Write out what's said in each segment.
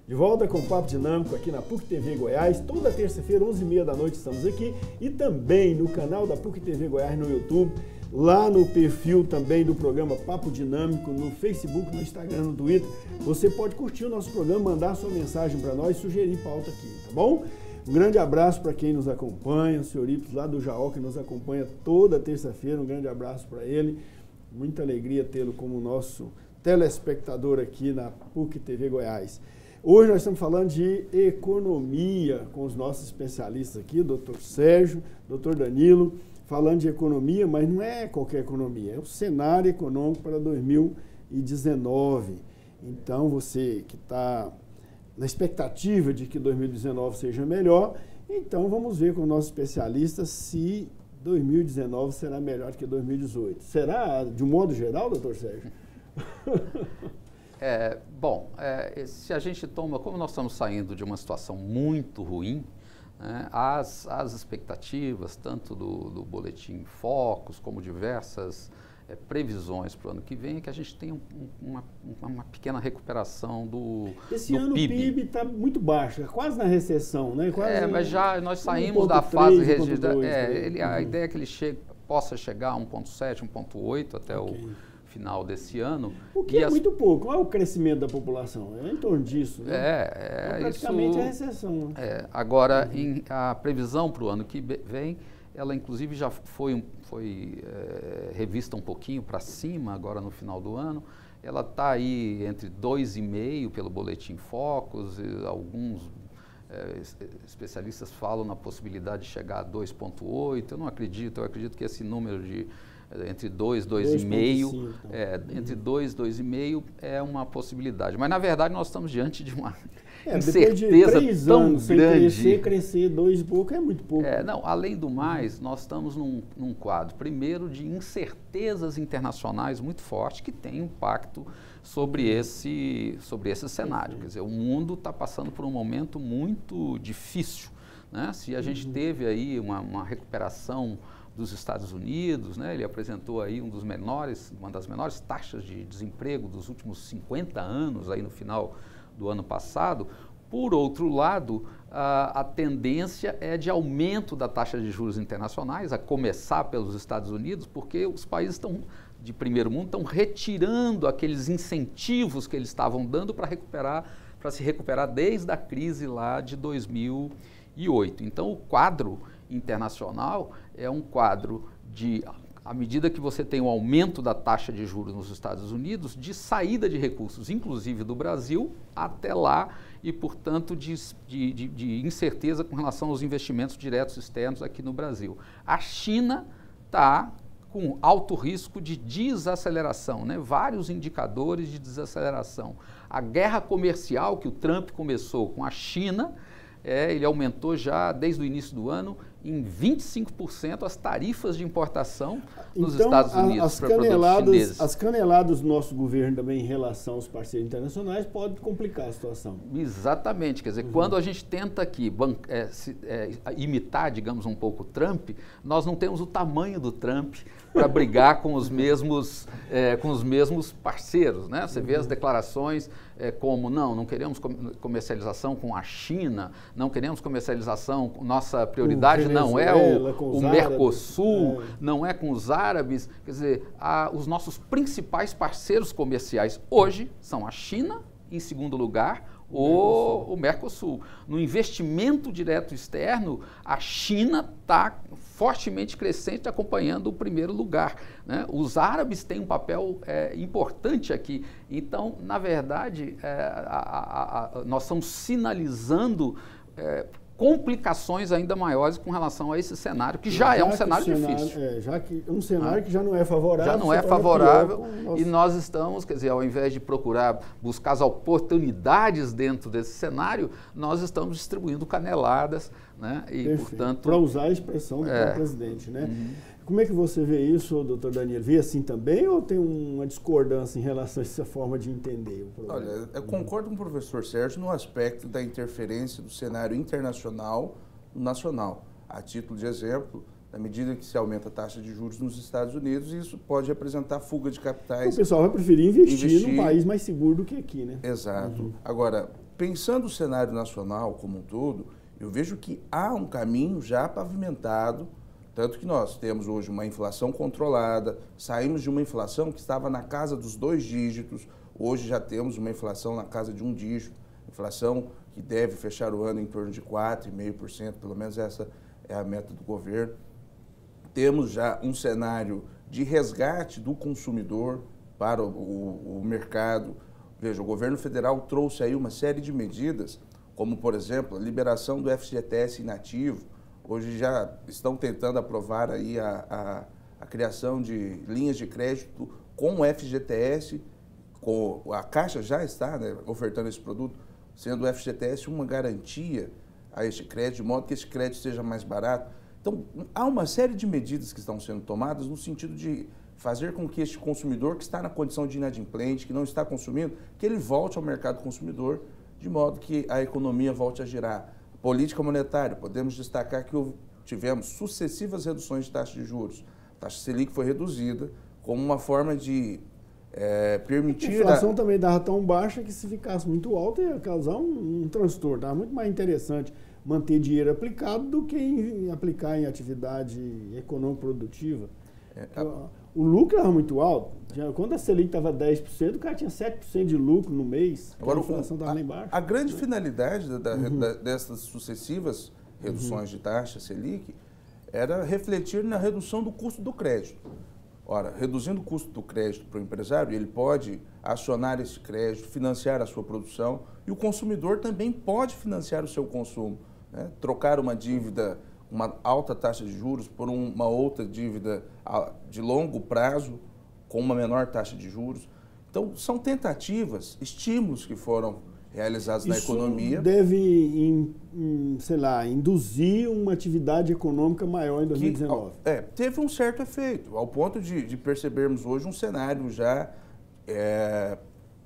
De volta com o Papo Dinâmico aqui na PUC TV Goiás. Toda terça-feira, 11h30 da noite, estamos aqui. E também no canal da PUC TV Goiás no YouTube. Lá no perfil também do programa Papo Dinâmico, no Facebook, no Instagram, no Twitter. Você pode curtir o nosso programa, mandar sua mensagem para nós, sugerir pauta aqui, tá bom? Um grande abraço para quem nos acompanha, o senhor Ips lá do Jaó, que nos acompanha toda terça-feira. Um grande abraço para ele. Muita alegria tê-lo como nosso telespectador aqui na PUC TV Goiás. Hoje nós estamos falando de economia com os nossos especialistas aqui, doutor Sérgio, doutor Danilo, falando de economia, mas não é qualquer economia, é o cenário econômico para 2019. Então, você que está na expectativa de que 2019 seja melhor, então vamos ver com os nossos especialistas se 2019 será melhor que 2018. Será, de um modo geral, doutor Sérgio? Se a gente toma, como nós estamos saindo de uma situação muito ruim, né, as expectativas, tanto do Boletim Focus, como diversas previsões para o ano que vem, é que a gente tenha uma pequena recuperação do PIB. Esse ano o PIB está muito baixo, quase na recessão, né? Quase mas já nós saímos 1,3, da fase... 1,2. A ideia é que ele possa chegar a 1,7, 1,8 até o final desse ano. O que é muito pouco. Qual é o crescimento da população? É em torno disso, né? Praticamente a recessão. Né? Agora, a previsão para o ano que vem, ela inclusive já foi revista um pouquinho para cima, agora no final do ano. Ela está aí entre 2,5 pelo Boletim Focus, e alguns especialistas falam na possibilidade de chegar a 2,8. Eu não acredito, eu acredito que esse número de entre 2 e 2,5, entre 2 e 2,5 é uma possibilidade. Mas, na verdade, nós estamos diante de uma incerteza de 3 tão anos grande. Crescer 2 e pouco é muito pouco. Além do mais, nós estamos num quadro, primeiro, de incertezas internacionais muito forte que tem impacto sobre esse cenário. Quer dizer, o mundo está passando por um momento muito difícil, né? Se a gente teve aí uma recuperação dos Estados Unidos, né? Ele apresentou aí uma das menores taxas de desemprego dos últimos 50 anos, aí no final do ano passado. Por outro lado, a tendência é de aumento da taxa de juros internacionais, a começar pelos Estados Unidos, porque os países de primeiro mundo estão retirando aqueles incentivos que eles estavam dando para se recuperar desde a crise lá de 2008. Então, o quadro internacional é um quadro de, à medida que você tem um aumento da taxa de juros nos Estados Unidos, de saída de recursos, inclusive do Brasil, até lá, e, portanto, de incerteza com relação aos investimentos diretos externos aqui no Brasil. A China está com alto risco de desaceleração, né? Vários indicadores de desaceleração. A guerra comercial que o Trump começou com a China, ele aumentou já desde o início do ano em 25% as tarifas de importação nos Estados Unidos para produtos chineses. As caneladas do nosso governo também em relação aos parceiros internacionais podem complicar a situação. Exatamente, quer dizer, quando a gente tenta aqui imitar, digamos, um pouco o Trump, nós não temos o tamanho do Trump para brigar com os mesmos parceiros, né? Você vê as declarações como não queremos comercialização com a China, não queremos comercialização, nossa prioridade não é o Mercosul, não é com os árabes. Quer dizer, os nossos principais parceiros comerciais hoje são a China, em segundo lugar, o Mercosul. No investimento direto externo, a China está fortemente crescente, acompanhando o primeiro lugar, né? Os árabes têm um papel importante aqui. Então, na verdade, nós estamos sinalizando complicações ainda maiores com relação a esse cenário, que já é um cenário difícil. Que já não é favorável. Já não é favorável e nós estamos, quer dizer, ao invés de buscar as oportunidades dentro desse cenário, nós estamos distribuindo caneladas, né? E, portanto, para usar a expressão do próprio presidente, né? Como é que você vê isso, doutor Danilo? Vê assim também ou tem uma discordância em relação a essa forma de entender o problema? Olha, eu concordo com o professor Sérgio no aspecto da interferência do cenário internacional no nacional. A título de exemplo, na medida que se aumenta a taxa de juros nos Estados Unidos, isso pode representar fuga de capitais. O pessoal vai preferir investir num país mais seguro do que aqui, né? Exato. Agora, pensando o cenário nacional como um todo, eu vejo que há um caminho já pavimentado, tanto que nós temos hoje uma inflação controlada, saímos de uma inflação que estava na casa dos 2 dígitos, hoje já temos uma inflação na casa de 1 dígito, inflação que deve fechar o ano em torno de 4,5%, pelo menos essa é a meta do governo. Temos já um cenário de resgate do consumidor para o mercado. Veja, o governo federal trouxe aí uma série de medidas, como, por exemplo, a liberação do FGTS inativo. Hoje já estão tentando aprovar aí a criação de linhas de crédito com o FGTS, a Caixa já está, né, ofertando esse produto, sendo o FGTS uma garantia a este crédito, de modo que esse crédito seja mais barato. Então, há uma série de medidas que estão sendo tomadas no sentido de fazer com que este consumidor que está na condição de inadimplente, que não está consumindo, que ele volte ao mercado consumidor, de modo que a economia volte a girar. Política monetária, podemos destacar que tivemos sucessivas reduções de taxa de juros. A taxa Selic foi reduzida como uma forma de permitir... A inflação também estava tão baixa que se ficasse muito alta ia causar um transtorno. Estava muito mais interessante manter dinheiro aplicado do que aplicar em atividade econômica produtiva. O lucro era muito alto. Quando a Selic estava 10%, o cara tinha 7% de lucro no mês. Agora, a inflação estava lá embaixo. A grande finalidade dessas sucessivas reduções de taxa Selic era refletir na redução do custo do crédito. Ora, reduzindo o custo do crédito para o empresário, ele pode acionar esse crédito, financiar a sua produção e o consumidor também pode financiar o seu consumo, né? Trocar uma dívida, uma alta taxa de juros por uma outra dívida de longo prazo com uma menor taxa de juros. Então, são tentativas, estímulos que foram realizados na economia. Isso deve, sei lá, induzir uma atividade econômica maior em 2019. Teve um certo efeito, ao ponto de percebermos hoje um cenário já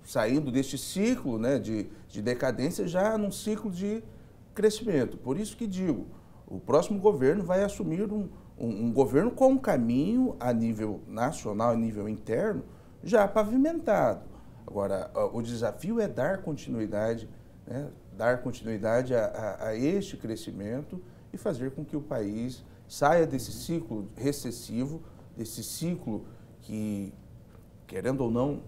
saindo deste ciclo, né, de decadência, já num ciclo de crescimento. Por isso que digo, o próximo governo vai assumir um governo com um caminho a nível nacional, a nível interno, já pavimentado. Agora, o desafio é dar continuidade, né, a este crescimento e fazer com que o país saia desse ciclo recessivo, desse ciclo que, querendo ou não,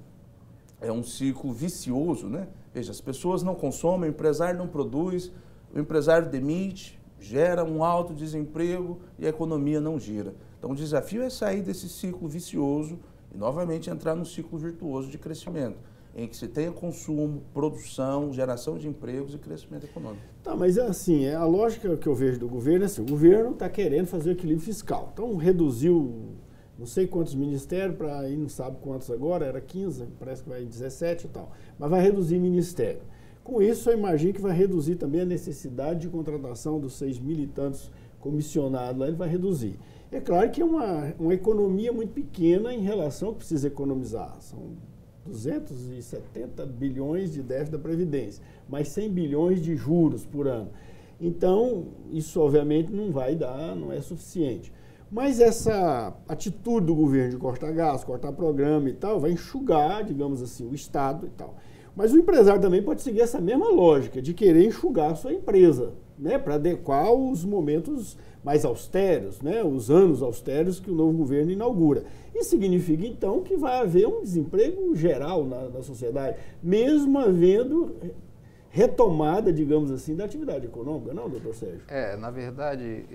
é um ciclo vicioso, né? Veja, as pessoas não consomem, o empresário não produz, o empresário demite, gera um alto desemprego e a economia não gira. Então, o desafio é sair desse ciclo vicioso e, novamente, entrar num ciclo virtuoso de crescimento, em que se tenha consumo, produção, geração de empregos e crescimento econômico. Tá, mas assim, a lógica que eu vejo do governo é assim, o governo está querendo fazer o equilíbrio fiscal. Então, reduziu não sei quantos ministérios, para aí não sabe quantos agora, era 15, parece que vai 17 e tal, mas vai reduzir ministério. Com isso, eu imagino que vai reduzir também a necessidade de contratação dos 6.000 e tantos comissionados lá, ele vai reduzir. É claro que é uma economia muito pequena em relação ao que precisa economizar. São 270 bilhões de déficit da Previdência, mais 100 bilhões de juros por ano. Então, isso obviamente não vai dar, não é suficiente. Mas essa atitude do governo de cortar gasto, cortar programa e tal, vai enxugar, digamos assim, o Estado e tal. Mas o empresário também pode seguir essa mesma lógica de querer enxugar a sua empresa, né, para adequar os momentos mais austeros, né, os anos austeros que o novo governo inaugura. Isso significa, então, que vai haver um desemprego geral na sociedade, mesmo havendo retomada, digamos assim, da atividade econômica, não, doutor Sérgio? Na verdade,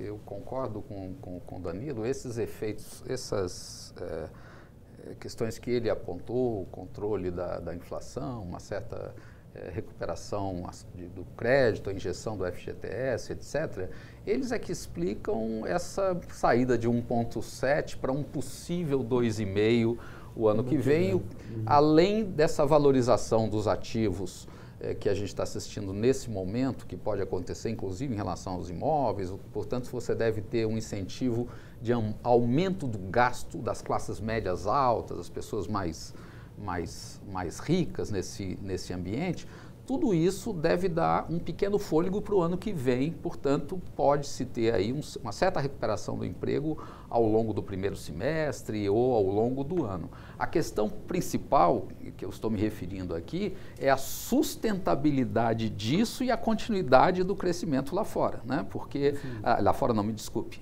eu concordo com o Danilo, esses efeitos, essas questões que ele apontou, o controle da inflação, uma certa recuperação do crédito, a injeção do FGTS, etc., eles é que explicam essa saída de 1,7 para um possível 2,5 o ano que vem, além dessa valorização dos ativos que a gente está assistindo nesse momento, que pode acontecer inclusive em relação aos imóveis, portanto você deve ter um incentivo de aumento do gasto das classes médias altas, das pessoas mais ricas nesse ambiente. tudo isso deve dar um pequeno fôlego para o ano que vem, portanto, pode-se ter aí uma certa recuperação do emprego ao longo do primeiro semestre ou ao longo do ano. A questão principal que eu estou me referindo aqui é a sustentabilidade disso e a continuidade do crescimento lá fora, né? Porque, lá fora não, me desculpe,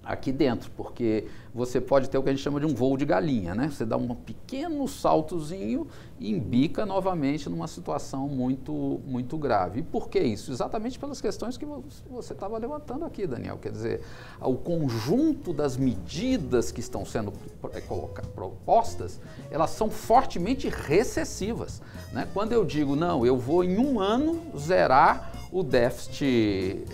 aqui dentro, porque você pode ter o que a gente chama de um voo de galinha, né? Você dá um pequeno saltozinho e embica novamente numa situação muito grave. E por que isso? Exatamente pelas questões que você estava levantando aqui, Daniel. Quer dizer, o conjunto das medidas que estão sendo propostas, elas são fortemente recessivas, né? Quando eu digo, não, eu vou em um ano zerar o déficit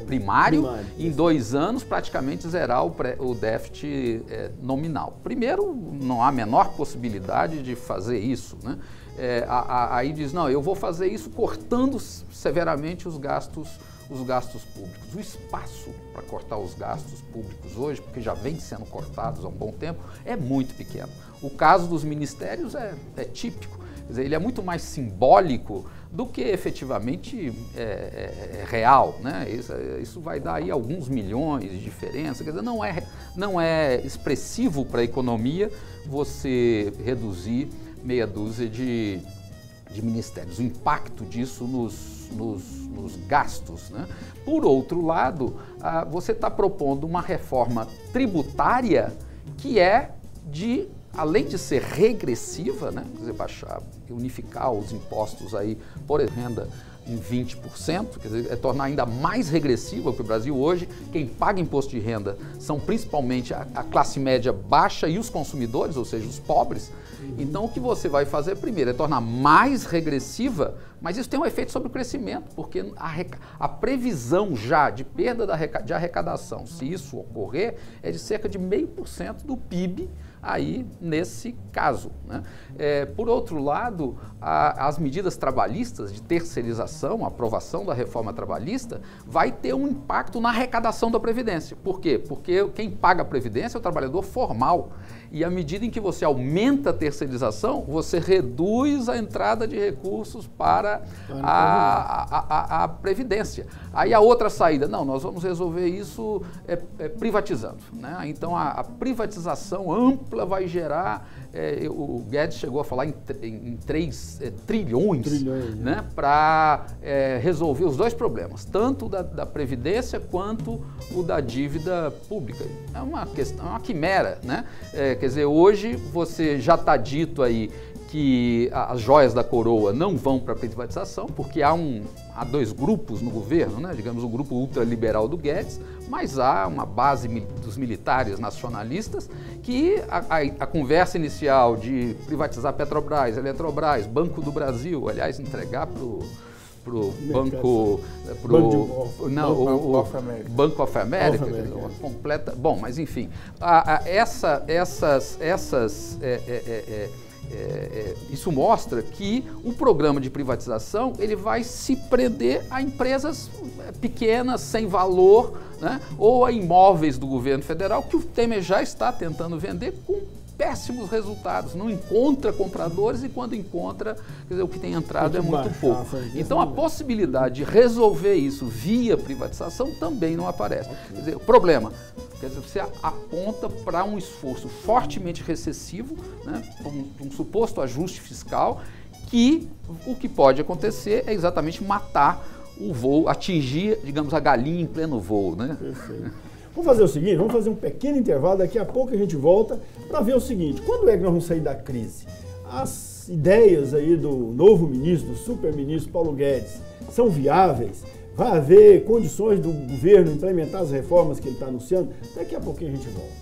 primário, em 2 anos praticamente zerar o déficit nominal. Primeiro, não há a menor possibilidade de fazer isso, né? Aí diz, não, eu vou fazer isso cortando severamente os gastos públicos. O espaço para cortar os gastos públicos hoje, porque já vem sendo cortados há um bom tempo, é muito pequeno. O caso dos ministérios é típico, quer dizer, ele é muito mais simbólico do que efetivamente real, né? Isso vai dar aí alguns milhões de diferença, quer dizer, não é expressivo para a economia você reduzir meia dúzia de ministérios. O impacto disso nos gastos, né? Por outro lado, você está propondo uma reforma tributária que além de ser regressiva, né? Quer dizer, unificar os impostos aí por renda em 20%, quer dizer, tornar ainda mais regressiva, porque o Brasil hoje, quem paga imposto de renda são principalmente a classe média baixa e os consumidores, ou seja, os pobres. Então, o que você vai fazer primeiro é tornar mais regressiva, mas isso tem um efeito sobre o crescimento, porque a previsão já de perda de arrecadação, se isso ocorrer, é de cerca de 0,5% do PIB, aí nesse caso, né? Por outro lado, as medidas trabalhistas de terceirização, a aprovação da reforma trabalhista, vai ter um impacto na arrecadação da Previdência. Por quê? Porque quem paga a Previdência é o trabalhador formal. E à medida em que você aumenta a terceirização, você reduz a entrada de recursos para a Previdência. Aí a outra saída, não, nós vamos resolver isso privatizando, né? Então a privatização ampla vai gerar, o Guedes chegou a falar em 3 trilhões, né, para resolver os dois problemas, tanto da Previdência quanto o da dívida pública. É uma questão, é uma quimera, né? Quer dizer, hoje você já está dito aí que as joias da coroa não vão para a privatização, porque há 2 grupos no governo, né? Digamos o grupo ultraliberal do Guedes, mas há uma base dos militares nacionalistas que a conversa inicial de privatizar Petrobras, Eletrobras, Banco do Brasil, aliás, entregar para o Banco of America, uma completa. Bom, mas enfim, isso mostra que o programa de privatização ele vai se prender a empresas pequenas, sem valor, né? Ou a imóveis do governo federal, que o Temer já está tentando vender com péssimos resultados, não encontra compradores e quando encontra, quer dizer, o que tem entrado é muito pouco. Então a possibilidade de resolver isso via privatização também não aparece. Quer dizer, o problema, quer dizer, você aponta para um esforço fortemente recessivo, né, um suposto ajuste fiscal, que o que pode acontecer é exatamente matar o voo, atingir, digamos, a galinha em pleno voo, né? Perfeito. Vamos fazer o seguinte, vamos fazer um pequeno intervalo, daqui a pouco a gente volta para ver o seguinte, quando é que nós vamos sair da crise? As ideias aí do novo ministro, do super-ministro Paulo Guedes, são viáveis? Vai haver condições do governo implementar as reformas que ele está anunciando? Daqui a pouquinho a gente volta.